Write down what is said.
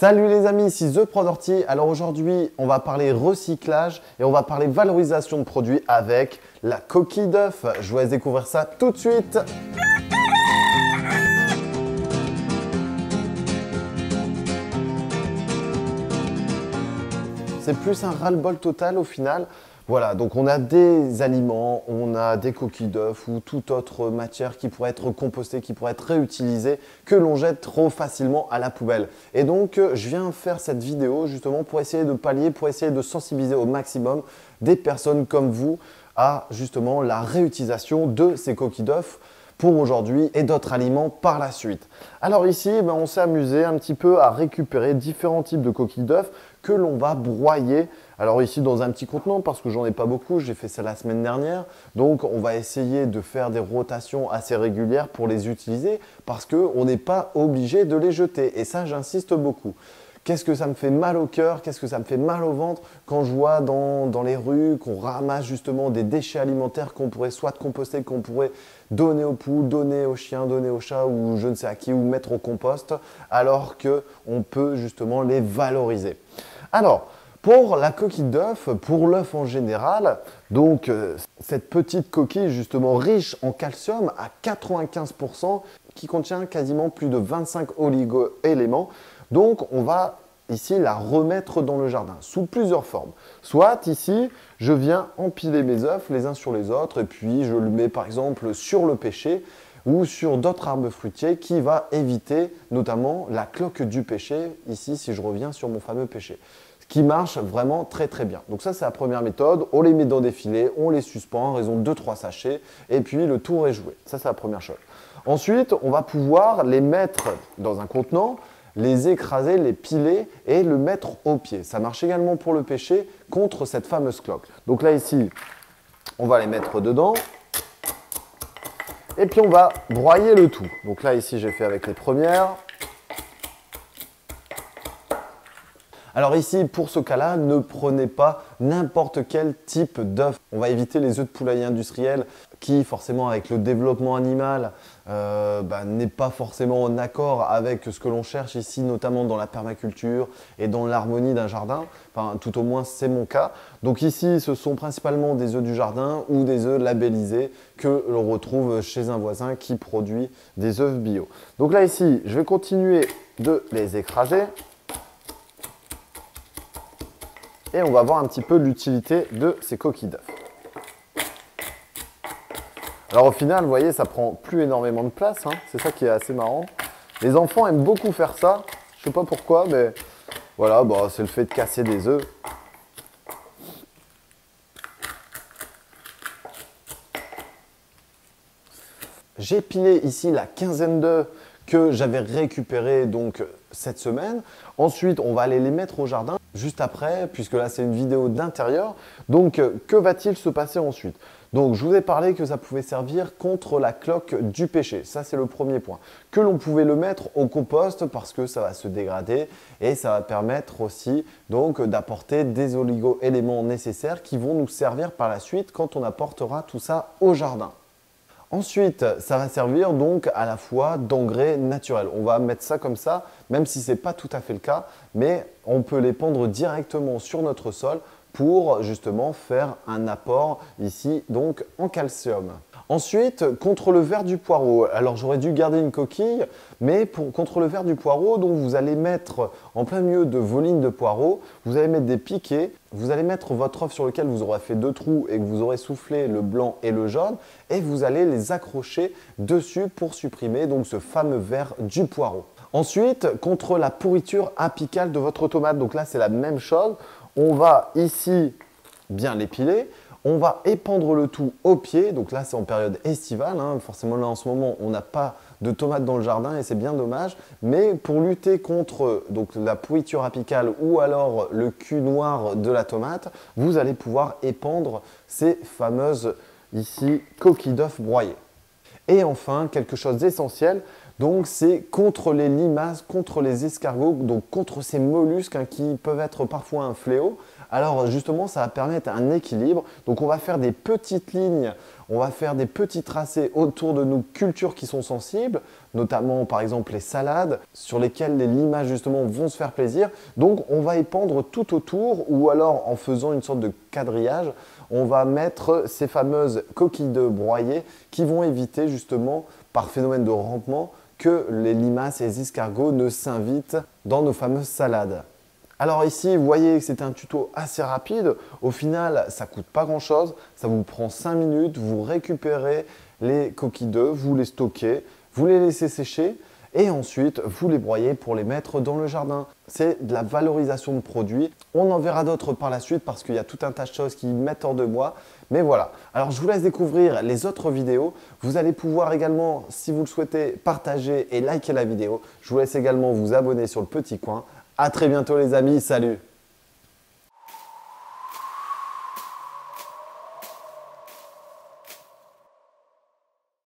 Salut les amis, ici The Prodorty. Alors aujourd'hui, on va parler recyclage et on va parler valorisation de produits avec la coquille d'œuf. Je vous laisse découvrir ça tout de suite. C'est plus un ras-le-bol total au final. Voilà, donc on a des aliments, on a des coquilles d'œufs ou toute autre matière qui pourrait être compostée, qui pourrait être réutilisée, que l'on jette trop facilement à la poubelle. Et donc, je viens faire cette vidéo justement pour essayer de pallier, pour essayer de sensibiliser au maximum des personnes comme vous à justement la réutilisation de ces coquilles d'œufs pour aujourd'hui et d'autres aliments par la suite. Alors ici, on s'est amusé un petit peu à récupérer différents types de coquilles d'œufs que l'on va broyer. Alors ici dans un petit contenant parce que j'en ai pas beaucoup, j'ai fait ça la semaine dernière. Donc on va essayer de faire des rotations assez régulières pour les utiliser parce qu'on n'est pas obligé de les jeter. Et ça, j'insiste beaucoup. Qu'est-ce que ça me fait mal au cœur, qu'est-ce que ça me fait mal au ventre quand je vois dans les rues qu'on ramasse justement des déchets alimentaires qu'on pourrait soit composter, qu'on pourrait donner aux poules, donner aux chiens, donner aux chats ou je ne sais à qui, ou mettre au compost, alors qu'on peut justement les valoriser. Alors, pour la coquille d'œuf, pour l'œuf en général, donc cette petite coquille justement riche en calcium à 95% qui contient quasiment plus de 25 oligo-éléments. Donc, on va ici la remettre dans le jardin sous plusieurs formes. Soit ici, je viens empiler mes œufs les uns sur les autres et puis je le mets par exemple sur le pêcher ou sur d'autres arbres fruitiers qui va éviter notamment la cloque du pêcher, ici si je reviens sur mon fameux pêcher. Ce qui marche vraiment très très bien. Donc ça c'est la première méthode, on les met dans des filets, on les suspend en raison de 2-3 sachets et puis le tour est joué. Ça c'est la première chose. Ensuite, on va pouvoir les mettre dans un contenant, les écraser, les piler et le mettre au pied. Ça marche également pour le pêcher contre cette fameuse cloque. Donc là ici, on va les mettre dedans et puis on va broyer le tout. Donc là ici, j'ai fait avec les premières. Alors ici, pour ce cas-là, ne prenez pas n'importe quel type d'œuf. On va éviter les œufs de poulailler industriels qui, forcément, avec le développement animal, n'est pas forcément en accord avec ce que l'on cherche ici, notamment dans la permaculture et dans l'harmonie d'un jardin. Enfin, tout au moins, c'est mon cas. Donc ici, ce sont principalement des œufs du jardin ou des œufs labellisés que l'on retrouve chez un voisin qui produit des œufs bio. Donc là, ici, je vais continuer de les écraser. Et on va voir un petit peu l'utilité de ces coquilles d'œufs. Alors au final, vous voyez, ça prend plus énormément de place, hein. C'est ça qui est assez marrant. Les enfants aiment beaucoup faire ça. Je ne sais pas pourquoi, mais voilà, c'est le fait de casser des œufs. J'ai pilé ici la quinzaine d'œufs que j'avais récupéré donc cette semaine. Ensuite, on va aller les mettre au jardin juste après, puisque là c'est une vidéo d'intérieur. Donc, que va-t-il se passer ensuite? Donc, je vous ai parlé que ça pouvait servir contre la cloque du pêcher. Ça, c'est le premier point. Que l'on pouvait le mettre au compost parce que ça va se dégrader et ça va permettre aussi donc d'apporter des oligo-éléments nécessaires qui vont nous servir par la suite quand on apportera tout ça au jardin. Ensuite, ça va servir donc à la fois d'engrais naturel. On va mettre ça comme ça, même si ce n'est pas tout à fait le cas, mais on peut les pondre directement sur notre sol pour justement faire un apport ici donc en calcium. Ensuite, contre le ver du poireau. Alors j'aurais dû garder une coquille, mais contre le ver du poireau, donc vous allez mettre en plein milieu de vos lignes de poireaux, vous allez mettre des piquets, vous allez mettre votre œuf sur lequel vous aurez fait 2 trous et que vous aurez soufflé le blanc et le jaune, et vous allez les accrocher dessus pour supprimer donc ce fameux ver du poireau. Ensuite, contre la pourriture apicale de votre tomate, donc là c'est la même chose, on va ici bien l'épiler. On va épandre le tout au pied, donc là c'est en période estivale, hein. Forcément là en ce moment on n'a pas de tomates dans le jardin et c'est bien dommage, mais pour lutter contre donc, la pourriture apicale ou alors le cul noir de la tomate, vous allez pouvoir épandre ces fameuses ici coquilles d'œufs broyées. Et enfin, quelque chose d'essentiel, donc c'est contre les limaces, contre les escargots, donc contre ces mollusques qui peuvent être parfois un fléau. Alors justement, ça va permettre un équilibre. Donc on va faire des petites lignes, on va faire des petits tracés autour de nos cultures qui sont sensibles, notamment par exemple les salades, sur lesquelles les limaces justement vont se faire plaisir. Donc on va épandre tout autour, ou alors en faisant une sorte de quadrillage, on va mettre ces fameuses coquilles d'œufs broyées qui vont éviter justement, par phénomène de rampement, que les limaces et les escargots ne s'invitent dans nos fameuses salades. Alors ici, vous voyez que c'est un tuto assez rapide. Au final, ça ne coûte pas grand-chose. Ça vous prend 5 minutes. Vous récupérez les coquilles d'œufs, vous les stockez, vous les laissez sécher et ensuite, vous les broyez pour les mettre dans le jardin. C'est de la valorisation de produits. On en verra d'autres par la suite parce qu'il y a tout un tas de choses qui mettent hors de moi. Mais voilà. Alors, je vous laisse découvrir les autres vidéos. Vous allez pouvoir également, si vous le souhaitez, partager et liker la vidéo. Je vous laisse également vous abonner sur le petit coin. À très bientôt les amis, salut!